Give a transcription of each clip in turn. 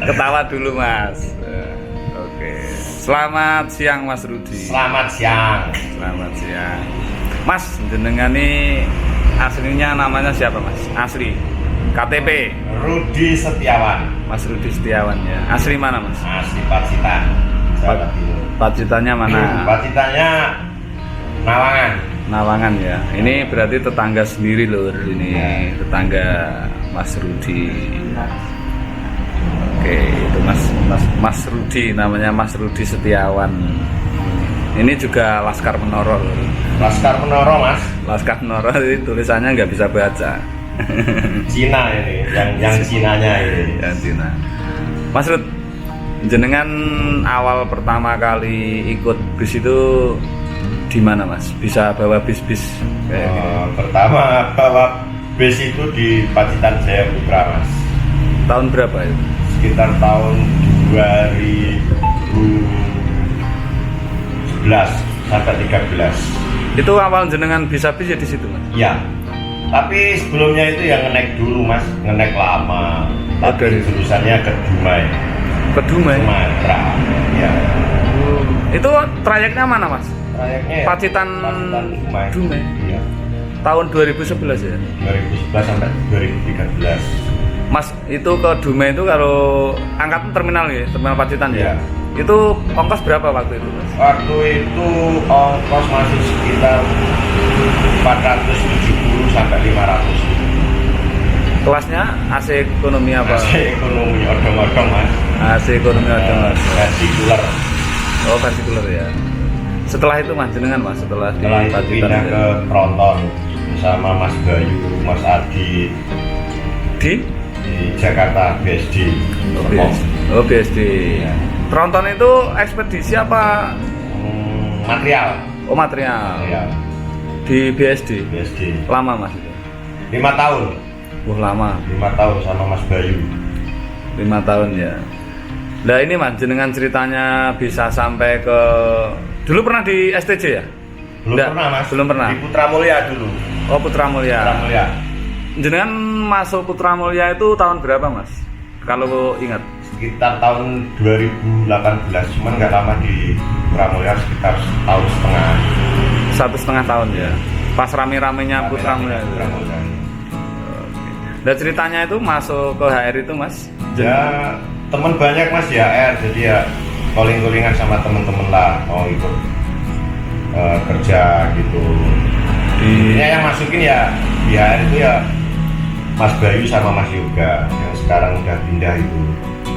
Ketawa dulu Mas. Oke. Selamat siang Mas Rudi. Selamat siang. Selamat siang. Mas, jenengan ini aslinya namanya siapa Mas? Asli KTP Rudi Setiawan. Mas Rudi Setiawan ya. Asli mana Mas? Asli Pacitan, Jawa Timur. Pacitannya mana? Pacitannya Nawangan. Nawangan ya. Ini berarti tetangga sendiri loh ini, tetangga Mas Rudi. Oke, itu Mas Rudi, namanya Mas Rudi Setiawan. Ini juga Laskar Menoro. Laskar Menoro, Mas. Laskar Menoro ini tulisannya nggak bisa baca. Cina ini, yang Cinanya ini. Yang Cina. Mas Rud, jenengan awal pertama kali ikut bis itu di mana Mas? Bisa bawa bis-bis kayak gini? Pertama bawa bis itu di Pacitan Jayaputra, Mas. Tahun berapa itu? Sekitar tahun 2011 sampai 13. Itu awal jenengan bisa bis ya di situ Mas? Iya. Tapi sebelumnya itu yang ngenek dulu Mas, ngenek lama. Tapi jurusannya ke Dumai. Ke Dumai? Sumatera. Ya. Itu trayeknya mana Mas? Trayeknya ya, Pacitan Dumai. Dumai. Iya. Tahun 2011 ya? 2011 sampai 2013. Mas, itu ke Dumai itu kalau angkatan terminal ya, terminal Pacitan ya? Iya. Itu ongkos berapa waktu itu Mas? Waktu itu ongkos masih sekitar 470 sampai 500. Kelasnya AC ekonomi apa? AC ekonomi odong-odong Mas. AC ekonomi ada Mas. Versikuler. Oh, versikuler ya. Setelah itu Mas, jenengan Mas, setelah di Setelah itu Pacitan pindah ya? ke Tronton sama Mas Bayu, Mas Adi Di Jakarta BSD. Oh, BSD. Ya. Tronton itu ekspedisi apa? Material. Oh, material. Ya, Di BSD. BSD. Lama Mas itu? 5 tahun. Lama. 5 tahun sama Mas Bayu. 5 tahun ya. Nah ini Mas, jenengan ceritanya bisa sampai ke... Dulu pernah di STJ ya? Belum Nggak, pernah Mas. belum pernah. Di Putra Mulya dulu. Oh, Putra Mulya. Putra Mulya. Jenengan masuk Putra Mulya itu tahun berapa Mas? Kalau ingat? Sekitar tahun 2018, cuman nggak lama di Putra Mulya, sekitar tahun setengah. 1,5 tahun ya. Pas rame-ramenya Putra Mulya. Putra Mulya. Nah ceritanya itu masuk ke HR itu Mas? Ya teman banyak Mas di HR, jadi ya calling-callingan sama teman-teman lah mau ikut kerja gitu. Ini yang masukin ya di HR itu ya Mas Bayu sama Mas Yoga yang sekarang udah pindah itu.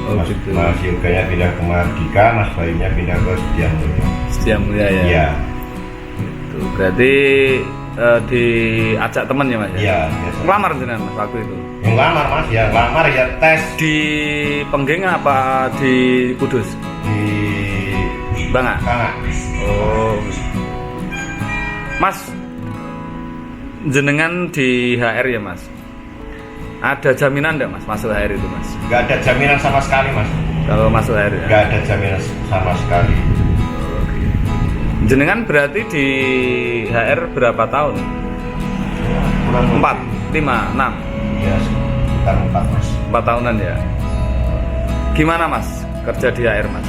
Oh, gitu. Mas Yoganya pindah ke Mardika, Mas Bayunya pindah ke Setia Mulia. Setia Mulia ya? Iya. Itu berarti diajak temen ya Mas? Iya. Biasa. Ngelamar jenengan Mas waktu itu? Yang lamar Mas ya, lamar ya tes Di Pengging apa di Kudus? di Bangka? Bangka. Oh. Mas, jenengan di HR ya Mas? Ada jaminan enggak Mas masuk HR itu Mas? Nggak ada jaminan sama sekali Mas. Kalau masuk HR ya? Nggak ada jaminan sama sekali. Jenengan berarti di HR berapa tahun? Kurang 4, 5, 6? Ya sekitar 4 Mas. 4 tahunan ya? Gimana Mas kerja di HR Mas?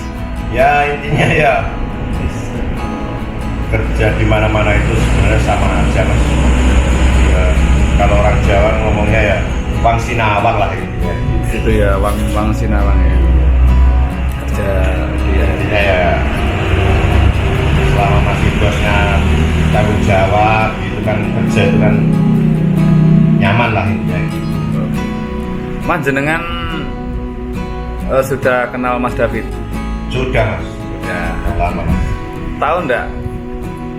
Ya intinya ya kerja di mana-mana itu sebenarnya sama aja Mas. Ya, kalau orang Jawa ngomongnya ya wang sinawang lah intinya. Itu ya wang sinawang ya. Kerja di Intinya ya selama masih bosnya tanggung jawab gitu kan, kerja itu kan nyaman lah intinya. Mas jenengan sudah kenal Mas David? Sudah Mas. Ya. Lama Mas. Tahu enggak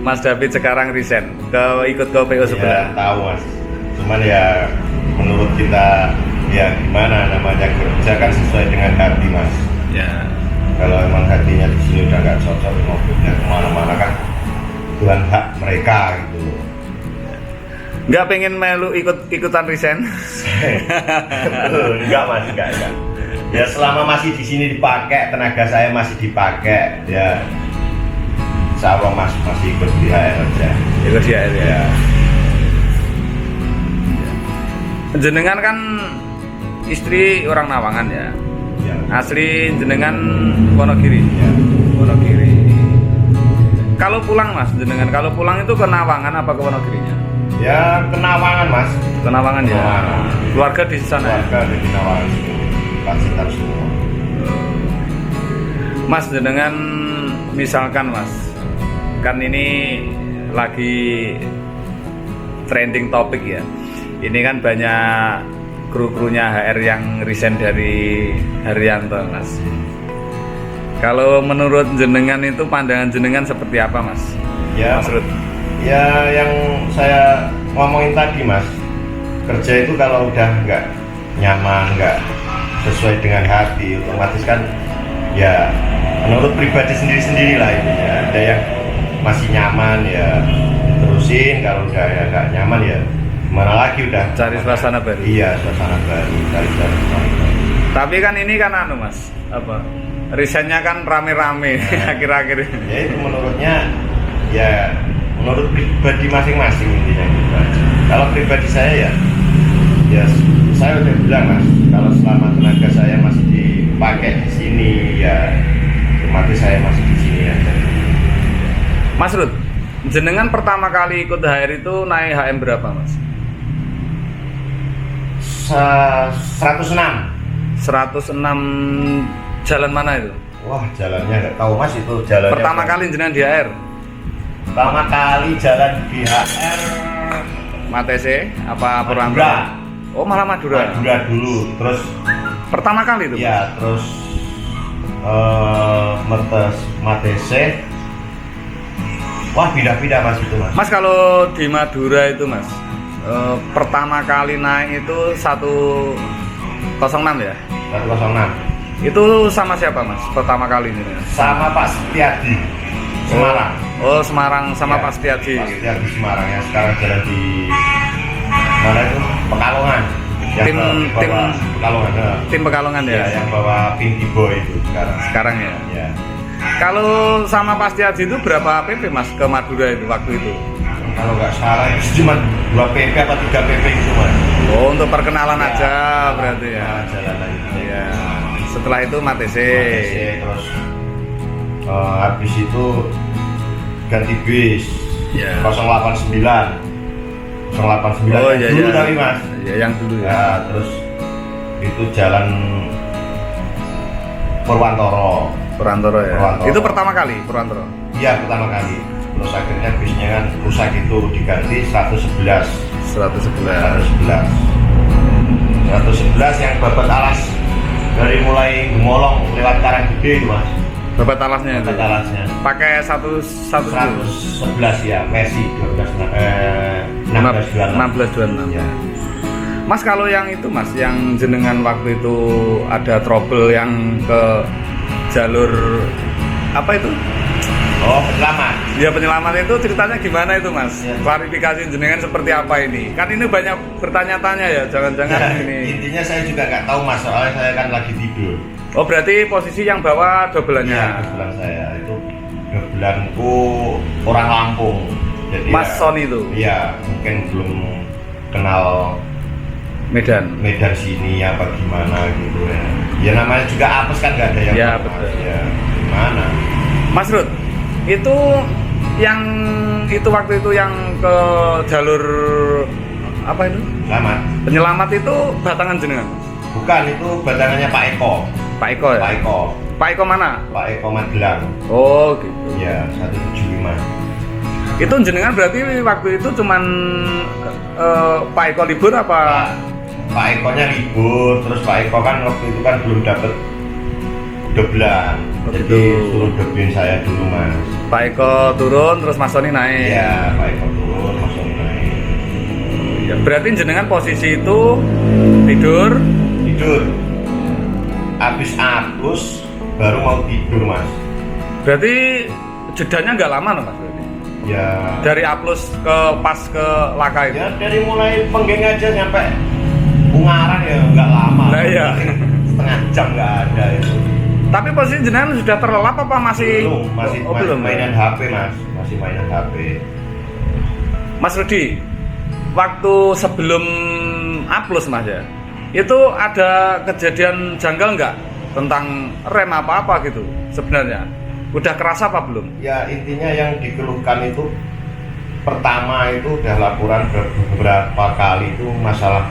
Mas David sekarang resign ikut ke PO sebelah? Ya, tahu Mas. Cuman ya menurut kita ya gimana namanya kerja kan sesuai dengan hati Mas. Ya. Kalau emang hatinya di sini udah nggak cocok mau pindah kemana-mana kan Tuhan hak mereka gitu. Nggak pengen melu ikutan resign? Enggak Mas, enggak. Ya selama masih di sini dipakai, tenaga saya masih dipakai, ya insya Allah Mas masih ikut di HR aja. Ikut di HR ya. Ya. Jenengan kan istri orang Nawangan ya. Ya. Asli jenengan Wonogiri. Ya. Wonogiri. Kalau pulang Mas, jenengan kalau pulang itu ke Nawangan apa ke Wonogirinya? Ya, ke Nawangan, Mas. Ke Nawangan ya. Nawangan. Keluarga di sana. Ya? Keluarga di Nawangan. Pacitan semua. Mas, jenengan misalkan Mas, kan ini lagi trending topik ya. Ini kan banyak kru-krunya HR yang resign dari Haryanto Mas. Kalau menurut jenengan itu pandangan jenengan seperti apa Mas? Ya, Mas Rud. ya yang saya ngomongin tadi Mas, kerja itu kalau udah nggak nyaman, nggak sesuai dengan hati, otomatis kan ya menurut pribadi sendiri-sendiri lah itu ya. Ada yang masih nyaman ya terusin, kalau udah ya nggak nyaman ya gimana lagi, udah Cari suasana baru. Iya, suasana baru, cari suasana baru. Tapi kan ini kan anu Mas, apa? Resignnya kan rame-rame akhir-akhir ini. Ya itu menurutnya ya menurut pribadi masing-masing intinya gitu aja. Kalau pribadi saya ya saya udah bilang Mas, kalau selama tenaga saya masih dipakai di sini ya otomatis saya masih di sini ya. Mas Rud, jenengan pertama kali ikut HR itu naik HM berapa Mas? 106. 106 jalan mana itu? Wah, jalannya nggak tahu Mas, itu jalannya. Pertama kali jenengan di HR? Pertama kali jalan di HR Matese apa Purwanto? Madura. Oh, malah Madura. Madura dulu, terus Pertama kali itu? ya terus Matese. Wah, pindah-pindah Mas itu Mas. Mas, kalau di Madura itu Mas, pertama kali naik itu 106 ya? 106 Itu sama siapa Mas? Pertama kali ini? sama Pak Setiadi Semarang. Oh, Semarang sama Ya, Pak Setiadi. Pak Setiadi Semarang yang sekarang jalan di mana itu? Pekalongan. Yang bawa Pekalongan. Tim Pekalongan ya? Ya, yang bawa Pinky Boy itu sekarang. Sekarang ya? Ya. Kalau sama Pak Setiadi itu berapa PP Mas ke Madura itu waktu itu? Kalau nggak salah itu cuma 2 PP apa 3 PP gitu Mas. Oh, untuk perkenalan Ya, aja berarti ya? Jalan lagi. Iya. Setelah itu Matese. Matese, terus habis itu ganti bis. Ya. 089. 089 Oh yang iya dulu iya. tapi Mas. Ya, yang dulu ya. Ya, terus itu jalan Purwantoro. Purwantoro ya. Purwantoro. Itu pertama kali Purwantoro. Iya, pertama kali. Terus akhirnya bisnya kan rusak itu diganti 111. 111. 111 yang babat alas dari mulai Gemolong lewat Karanggede itu Mas. Babat alasnya itu. Babat alasnya. Pakai 111 111 ya, Messi 1626. 1626. Ya. Mas, kalau yang itu Mas, yang jenengan waktu itu ada trouble yang ke jalur apa itu? Oh, penyelamat. Ya, penyelamat itu ceritanya gimana itu Mas? Ya. Klarifikasi jenengan seperti apa ini? Kan ini banyak bertanya-tanya ya, jangan-jangan Ya, ini. intinya saya juga nggak tahu Mas, soalnya saya kan lagi tidur. Oh, berarti posisi yang bawa dobelannya. Ya, kebetulan saya itu kebetulanku orang Lampung. Jadi Mas ya, Son itu. Iya, mungkin belum kenal Medan. Medan sini apa gimana gitu ya. Ya namanya juga apes kan nggak ada yang Ya, tahu, betul. Mas. Ya gimana? Mas Rud, itu yang itu waktu itu yang ke jalur apa itu? Selamat. Penyelamat itu batangan jenengan. Bukan, itu batangannya Pak Eko. Pak Eko ya? Pak Eko. Pak Eko mana? Pak Eko Magelang. Oh, gitu. Ya, 175. Itu jenengan berarti waktu itu cuman Pak Eko libur apa? Pak Ekonya libur, terus Pak Eko kan waktu itu kan belum dapet doblan. Oh, Jadi gitu. suruh doblin saya dulu Mas. Pak Eko turun terus Mas Soni naik. Iya, Pak Eko turun, langsung naik. Ya, berarti jenengan posisi itu tidur. Habis apus baru mau tidur Mas. Berarti jedanya nggak lama loh Mas berarti. Ya. Dari Aplus ke pas ke Laka itu. Ya dari mulai Penggeng aja nyampe Ungaran ya nggak lama. Nah, iya. Setengah jam nggak ada itu. Tapi posisi jenengan sudah terlelap apa masih? Belum, masih belum. mainan HP Mas, masih mainan HP. Mas Rudi, waktu sebelum Aplus Mas ya, itu ada kejadian janggal nggak tentang rem apa gitu sebenarnya? Udah kerasa apa belum? Ya intinya yang dikeluhkan itu pertama itu udah laporan beberapa kali itu masalah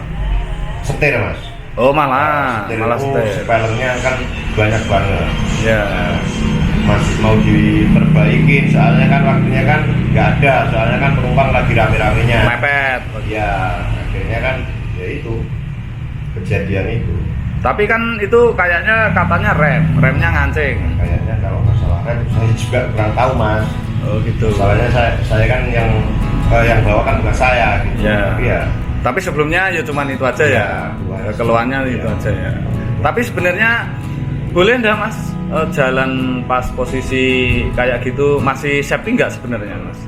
setir mas. Oh malah itu setir. spoilernya kan banyak banget. Ya. Nah, masih mau diperbaikin soalnya kan waktunya kan nggak ada, soalnya kan penumpang lagi rame-ramenya. Mepet. Ya akhirnya kan ya itu kejadian itu. Tapi kan itu kayaknya katanya remnya ngancing. Kayaknya kalau masalah rem saya juga kurang tahu mas. Oh gitu. Soalnya saya kan yang bawa kan bukan saya gitu. Ya. Tapi ya. Tapi sebelumnya ya cuman itu aja ya. Keluhannya itu aja ya. Tapi sebenarnya boleh ndak mas jalan pas posisi kayak gitu masih safety nggak sebenarnya mas?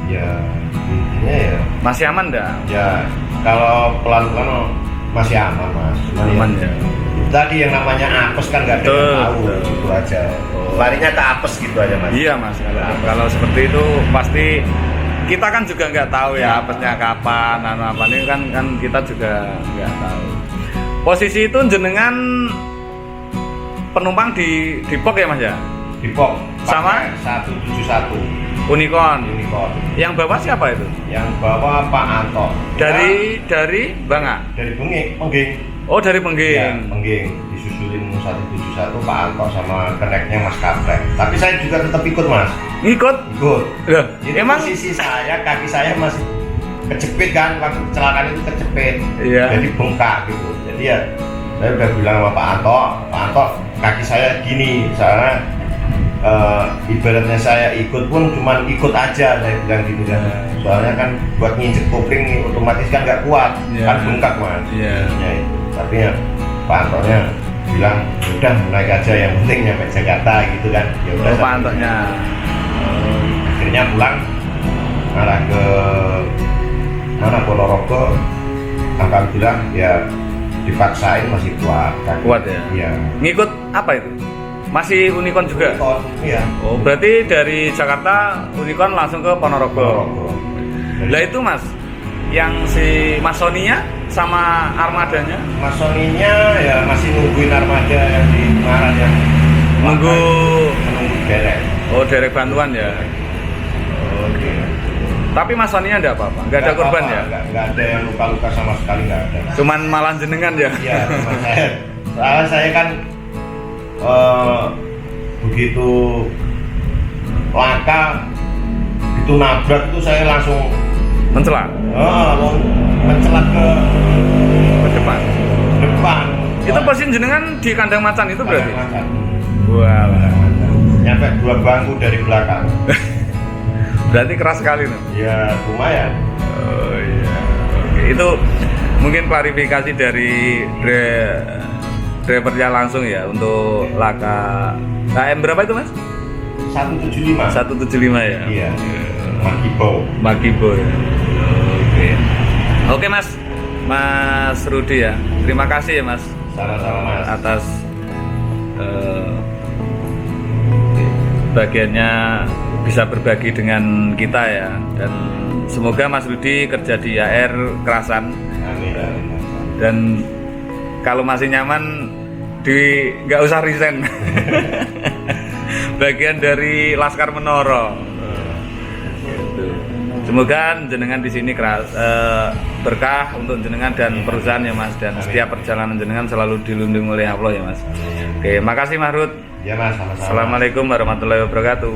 Ya intinya ya. Masih aman ndak? Ya kalau pelan-pelan masih aman mas. Cuman Aman ya. Tadi yang namanya apes kan nggak ada yang tahu gitu aja. Larinya ke apes gitu aja mas. Iya mas. Kalau seperti itu pasti kita kan juga nggak tahu ya apesnya kapan, apa ini kan kita juga nggak tahu. Posisi itu jenengan penumpang di box ya mas ya? Di box Sama? 171 Unicorn. Yang bawa siapa itu? Yang bawa Pak Anto. Dari Banga? Dari Pengging. Oh dari Ya, Pengging. Pengging. Disusulin 171 Pak Anto sama keneknya Mas Kaprek. Tapi saya juga tetap ikut mas. Ngikut? Ikut. Loh, Itu emang? posisi saya, kaki saya masih kejepit kan, waktu kecelakaan itu kejepit. Iya. Jadi bengkak gitu. Jadi ya saya udah bilang sama Pak Anto kaki saya gini, soalnya ibaratnya saya ikut pun cuman ikut aja, saya bilang gitu kan. Soalnya kan buat nginjek kopling otomatis kan nggak kuat, Iya. kan bengkak mas. Iya. Ya, itu. Tapi ya Pak Antonya bilang udah naik aja, yang penting nyampe Jakarta gitu kan. Ya udah. Oh, Pak Antonya. Akhirnya pulang arah ke mana Ponorogo. Alhamdulillah ya dipaksain masih kuat. Kuat ya? Iya. Ngikut apa itu? Masih Unicorn juga? Iya. Oh, berarti dari Jakarta Unicorn langsung ke Ponorogo. Lah itu mas, yang si Mas Soninya sama armadanya? Mas Soninya ya masih nungguin armada yang di Semarang yang Nunggu derek. Oh derek bantuan ya. Oke. Tapi Mas Soninya enggak apa-apa, enggak ada korban ya? Nggak ada yang luka-luka sama sekali, nggak ada. Cuman malah jenengan ya? Iya, cuma saya. Soalnya saya kan begitu laka, itu nabrak itu saya langsung Mencelak mencelat ke ke depan. depan. Itu posisi jenengan di kandang macan itu berarti? Macan. Wah, Nyampe 2 bangku dari belakang. berarti keras sekali nih. Ya lumayan. Oh iya. Oke, itu mungkin klarifikasi dari drivernya langsung ya untuk laka KM berapa itu mas? 175. 175 ya? Iya. Makibo ya. Oke Mas Rudi ya. Terima kasih ya Mas. Sama-sama mas. Atas bagiannya bisa berbagi dengan kita ya, dan semoga Mas Rudi kerja di AR Kerasan. Amin. Dan kalau masih nyaman nggak usah resign. Bagian dari Laskar Menoro. Gitu. Semoga jenengan di sini berkah untuk jenengan dan perusahaan ya Mas, dan setiap perjalanan jenengan selalu dilindungi oleh Allah ya Mas. Oke, makasih Mas Rud. Ya mas, sama-sama. Assalamualaikum warahmatullahi wabarakatuh.